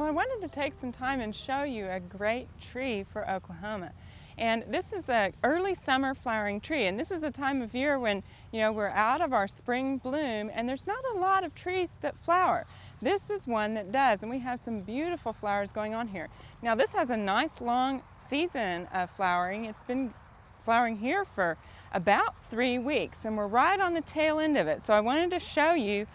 Well, I wanted to take some time and show you a great tree for Oklahoma. And this is an early summer flowering tree, and this is a time of year when, we're out of our spring bloom and there's not a lot of trees that flower. This is one that does, and we have some beautiful flowers going on here. Now this has a nice long season of flowering. It's been flowering here for about 3 weeks, and we're right on the tail end of it. So I wanted to show you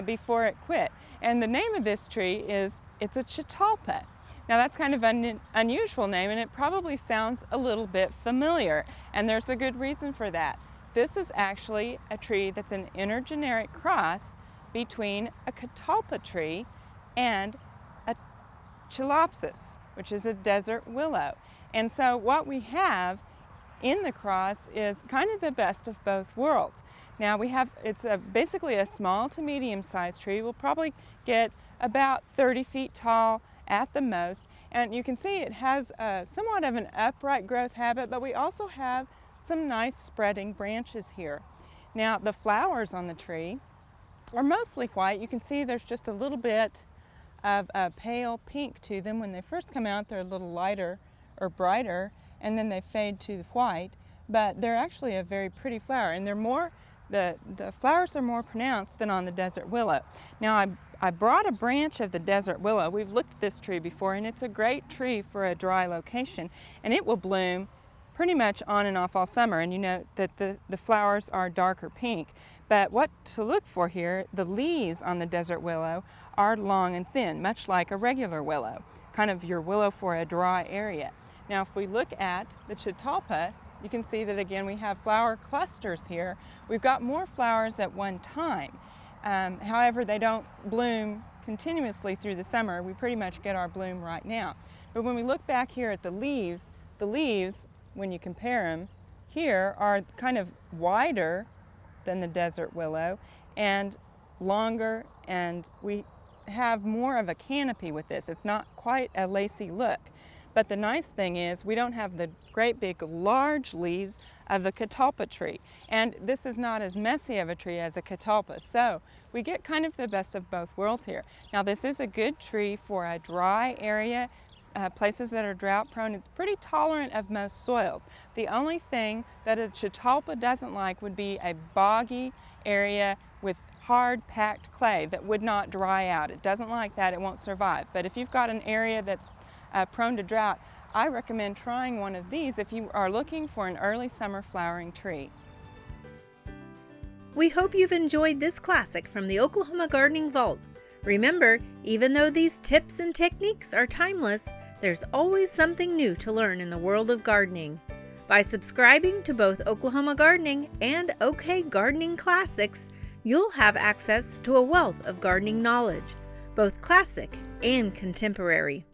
before it quit. And the name of this tree it's a Chitalpa. Now that's kind of an unusual name, and it probably sounds a little bit familiar, and there's a good reason for that. This is actually a tree that's an intergeneric cross between a Chitalpa tree and a Chelopsis, which is a desert willow. And so what we have in the cross is kind of the best of both worlds. Now it's basically a small to medium sized tree. We'll probably get about 30 feet tall at the most, and you can see it has somewhat of an upright growth habit, but we also have some nice spreading branches here. Now the flowers on the tree are mostly white. You can see there's just a little bit of a pale pink to them. When they first come out, they're a little lighter or brighter, and then they fade to white, but they're actually a very pretty flower, and the flowers are more pronounced than on the desert willow. Now I brought a branch of the desert willow. We've looked at this tree before, and it's a great tree for a dry location, and it will bloom pretty much on and off all summer, and you know that the flowers are darker pink. But what to look for here, the leaves on the desert willow are long and thin, much like a regular willow, kind of your willow for a dry area. Now if we look at the Chitalpa, you can see that again we have flower clusters here. We've got more flowers at one time. However, they don't bloom continuously through the summer. We pretty much get our bloom right now. But when we look back here at the leaves, when you compare them, here are kind of wider than the desert willow and longer, and we have more of a canopy with this. It's not quite a lacy look. But the nice thing is we don't have the great big large leaves of the Chitalpa tree. And this is not as messy of a tree as a Chitalpa. So we get kind of the best of both worlds here. Now this is a good tree for a dry area, places that are drought prone. It's pretty tolerant of most soils. The only thing that a Chitalpa doesn't like would be a boggy area with hard packed clay that would not dry out. It doesn't like that, it won't survive. But if you've got an area that's prone to drought, I recommend trying one of these if you are looking for an early summer flowering tree. We hope you've enjoyed this classic from the Oklahoma Gardening Vault. Remember, even though these tips and techniques are timeless, there's always something new to learn in the world of gardening. By subscribing to both Oklahoma Gardening and OK Gardening Classics, you'll have access to a wealth of gardening knowledge, both classic and contemporary.